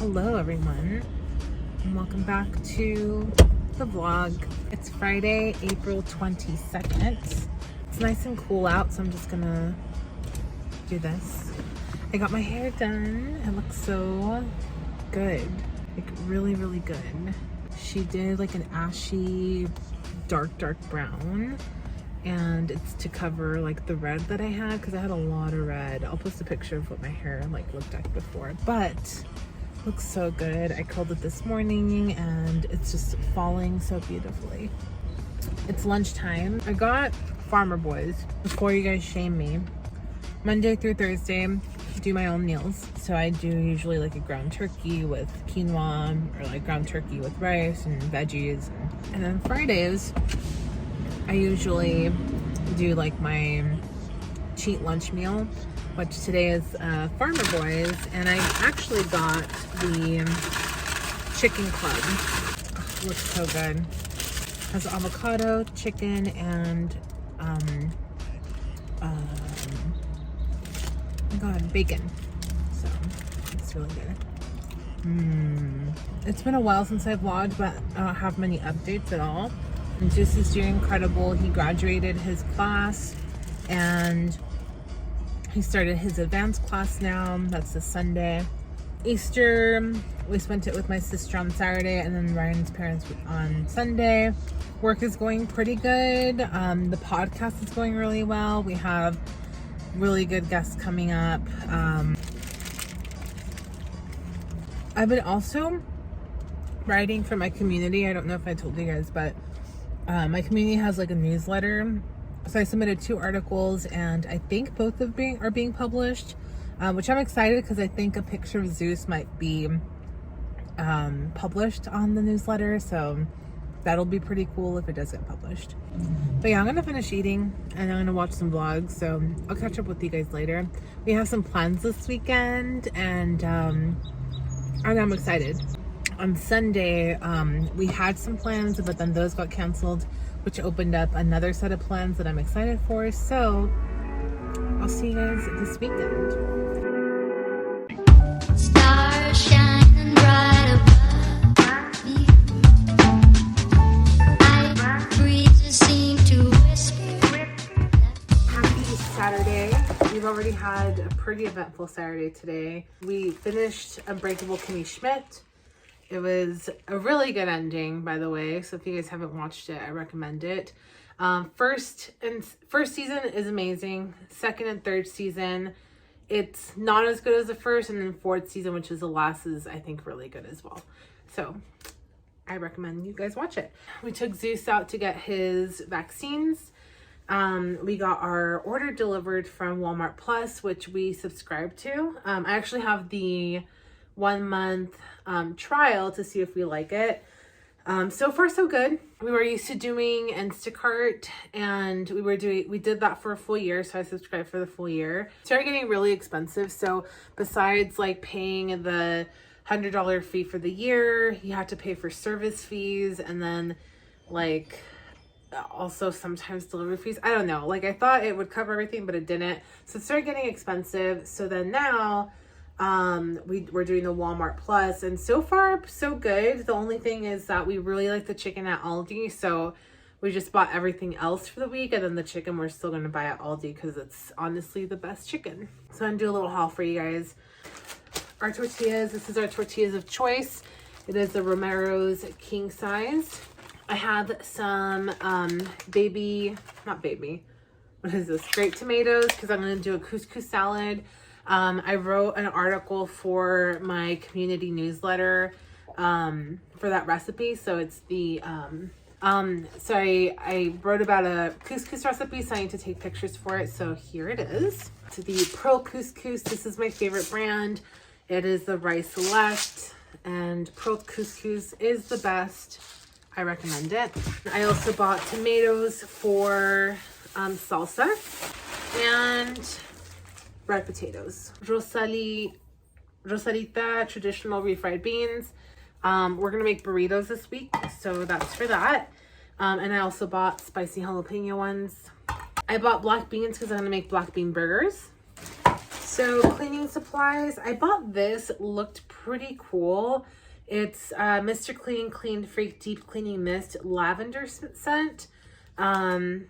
Hello everyone, and welcome back to the vlog. It's Friday, April 22nd. It's nice and cool out, so I'm just gonna do this. I got my hair done. It looks so good, like really good. She did like an ashy dark brown, and it's to cover like the red that I had because I had a lot of red. I'll post a picture of what my hair like looked like before, but looks so good. I curled it this morning and it's just falling so beautifully. It's lunchtime. I got Farmer Boys before you guys shame me. Monday through Thursday, do my own meals. So I do usually like a ground turkey with quinoa, or like ground turkey with rice and veggies. And then Fridays, I usually do like my cheat lunch meal, which today is Farmer Boys, and I actually got the chicken club. Oh, it looks so good. It has avocado, chicken, and oh my god, bacon. So it's really good. It's been a while since I vlogged, but I don't have many updates at all. And Zeus is doing incredible. He graduated his class and he started his advanced class now. That's this Sunday. Easter, we spent it with my sister on Saturday, and then Ryan's parents on Sunday. Work is going pretty good. The podcast is going really well. We have really good guests coming up. I've been also writing for my community. I don't know if I told you guys, but my community has like a newsletter. So I submitted 2 articles, and I think both are being published, which I'm excited because I think a picture of Zeus might be published on the newsletter. So that'll be pretty cool if it does get published. But yeah, I'm gonna finish eating and I'm gonna watch some vlogs. So I'll catch up with you guys later. We have some plans this weekend, and I'm excited. On Sunday, we had some plans, but then those got canceled, which opened up another set of plans that I'm excited for. So I'll see you guys this weekend. Stars shining bright above me. Night breezes seem to whisper. Happy Saturday. We've already had a pretty eventful Saturday today. We finished Unbreakable Kimmy Schmidt. It was a really good ending, by the way. So if you guys haven't watched it, I recommend it. First season is amazing. Second and third season, it's not as good as the first, and then fourth season, which is the last, is I think really good as well. So I recommend you guys watch it. We took Zeus out to get his vaccines. We got our order delivered from Walmart Plus, which we subscribe to. I actually have the 1 month trial to see if we like it. So far so good. We were used to doing Instacart, and we did that for a full year, so I subscribed for the full year. It started getting really expensive, so besides like paying the $100 fee for the year, you have to pay for service fees, and then like also sometimes delivery fees. I don't know, like I thought it would cover everything, but it didn't. So it started getting expensive. So then now we're doing the Walmart Plus, and so far so good. The only thing is that we really like the chicken at Aldi, so we just bought everything else for the week, and then the chicken we're still going to buy at Aldi because it's honestly the best chicken. So I'm gonna do a little haul for you guys. Our tortillas, this is our tortillas of choice. It is the Romero's king size. I have some grape tomatoes because I'm going to do a couscous salad. I wrote an article for my community newsletter for that recipe. So it's the so I wrote about a couscous recipe, so I need to take pictures for it. So here it is. To the Pearl Couscous. This is my favorite brand. It is the Rice Select, and Pearl Couscous is the best. I recommend it. I also bought tomatoes for salsa and red potatoes. Rosalita traditional refried beans. We're gonna make burritos this week, so that's for that. And I also bought spicy jalapeno ones. I bought black beans because I'm gonna make black bean burgers. So cleaning supplies, I bought this, looked pretty cool. It's Mr. Clean Clean Freak Deep Cleaning Mist Lavender Scent. I can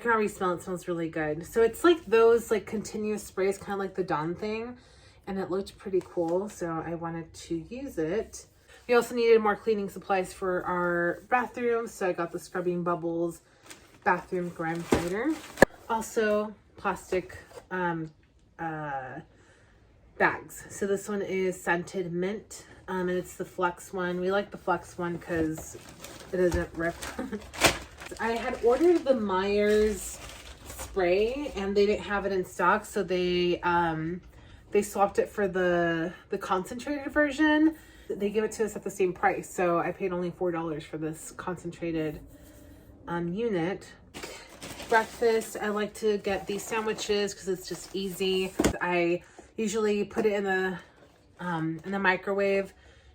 already smell it. It smells really good. So it's like those like continuous sprays, kind of like the Dawn thing. And it looked pretty cool, so I wanted to use it. We also needed more cleaning supplies for our bathroom, so I got the Scrubbing Bubbles bathroom grime fighter. Also, plastic bags. So this one is scented mint, and it's the Flex one. We like the Flex one because it doesn't rip. I had ordered the Myers spray, and they didn't have it in stock, so they swapped it for the concentrated version. They give it to us at the same price, so I paid only $4 for this concentrated unit. Breakfast, I like to get these sandwiches because it's just easy. I usually put it in the microwave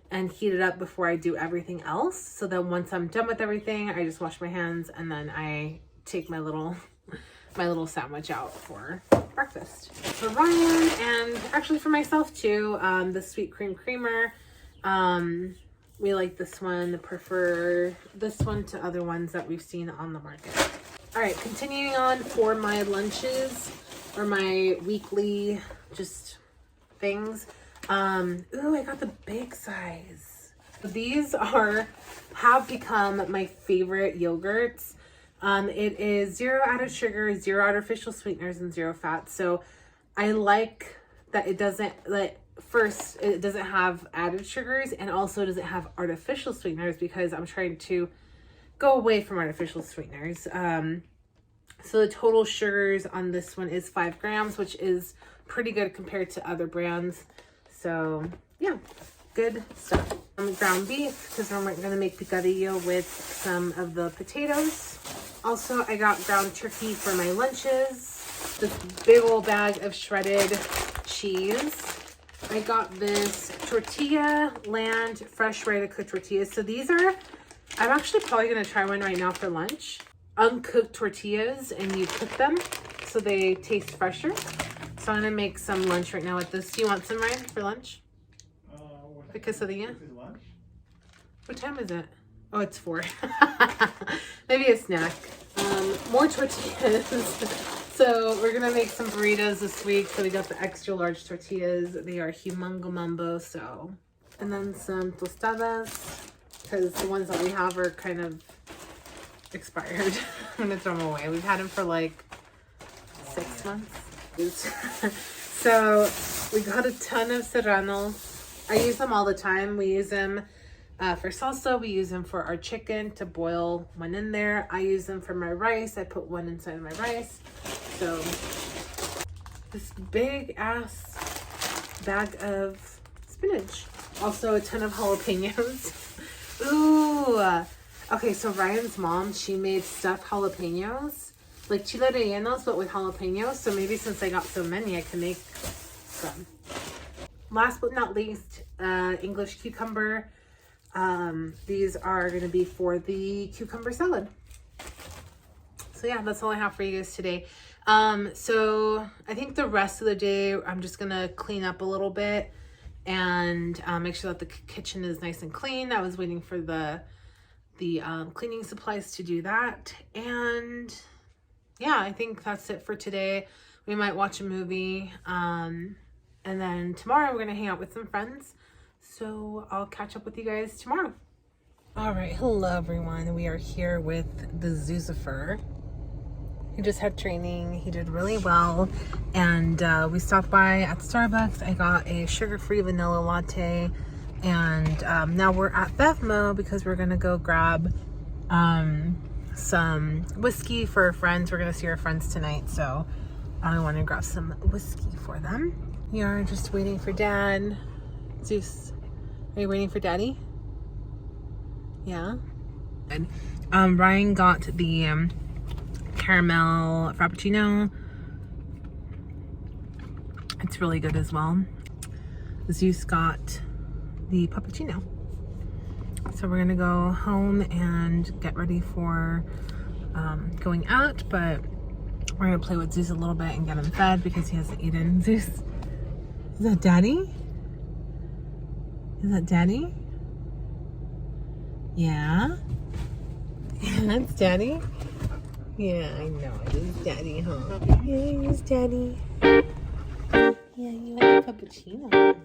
and heat it up before I do everything else. So then once I'm done with everything, I just wash my hands and then I take my little sandwich out for breakfast. For Ryan, and actually for myself too, the sweet cream creamer. We like this one, prefer this one to other ones that we've seen on the market. All right, continuing on for my lunches or my weekly just things. Ooh, I got the big size. These have become my favorite yogurts. It is 0 added sugar, 0 artificial sweeteners, and 0 fat. So I like that it doesn't, like, first, it doesn't have added sugars, and also doesn't have artificial sweeteners because I'm trying to go away from artificial sweeteners. So the total sugars on this one is 5 grams, which is pretty good compared to other brands. So yeah, good stuff. Ground beef, because we're going to make picadillo with some of the potatoes. Also, I got ground turkey for my lunches. This big old bag of shredded cheese. I got this tortilla land fresh ready to cook tortillas. So these are, I'm actually probably going to try one right now for lunch. Uncooked tortillas, and you cook them so they taste fresher. So I'm going to make some lunch right now with this. Do you want some, Ryan, for lunch? The quesadilla? What time is it? Oh, it's 4. Maybe a snack. More tortillas. So we're gonna make some burritos this week. So we got the extra large tortillas. They are humongo mambo. So, and then some tostadas, because the ones that we have are kind of expired. I'm gonna throw them away. We've had them for like 6 months. So we got a ton of serranos. I use them all the time. We use them for salsa. We use them for our chicken to boil one in there. I use them for my rice. I put one inside of my rice. So this big ass bag of spinach. Also a ton of jalapenos. Ooh. Okay, so Ryan's mom, she made stuffed jalapenos. Like chile rellenos, but with jalapenos. So maybe since I got so many, I can make some. Last but not least, English cucumber. These are going to be for the cucumber salad. So yeah, that's all I have for you guys today. So I think the rest of the day, I'm just going to clean up a little bit and make sure that the kitchen is nice and clean. I was waiting for the cleaning supplies to do that. And yeah, I think that's it for today. We might watch a movie. And then tomorrow we're going to hang out with some friends. So I'll catch up with you guys tomorrow. All right. Hello, everyone. We are here with the Zeusifer. He just had training. He did really well. And we stopped by at Starbucks. I got a sugar-free vanilla latte. And now we're at Bevmo because we're going to go grab some whiskey for our friends. We're going to see our friends tonight. So I want to grab some whiskey for them. We are just waiting for Dad. Zeus, are you waiting for Daddy? Yeah. And Ryan got the caramel frappuccino. It's really good as well. Zeus got the puppuccino. So we're gonna go home and get ready for going out, but We're gonna play with Zeus a little bit and get him fed because he hasn't eaten. Zeus, is that Daddy? Is that Daddy? Yeah? Yeah, that's Daddy? Yeah, I know. It is Daddy, huh? Yeah, it is Daddy. Yeah, you like a cappuccino.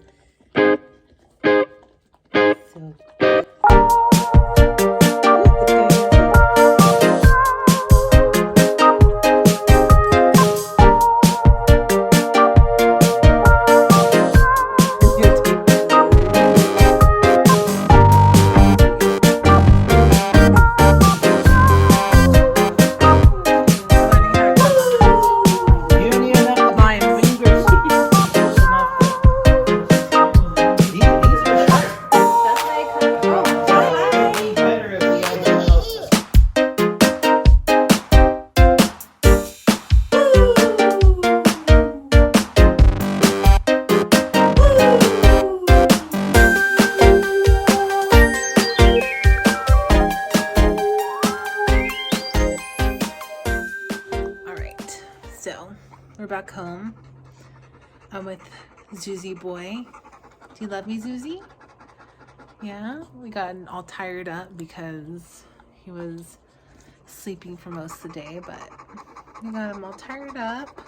So we're back home. I'm with Zuzi boy. Do you love me, Zuzi? Yeah? We got all tired up because he was sleeping for most of the day, but we got him all tired up.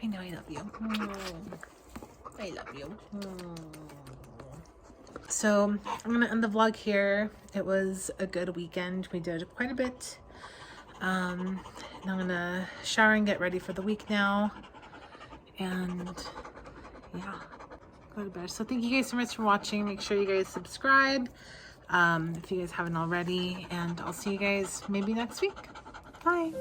I know I love you. I love you. So I'm gonna end the vlog here. It was a good weekend. We did quite a bit. And I'm gonna shower and get ready for the week now, and yeah, go to bed. So thank you guys so much for watching. Make sure you guys subscribe if you guys haven't already, and I'll see you guys maybe next week. Bye.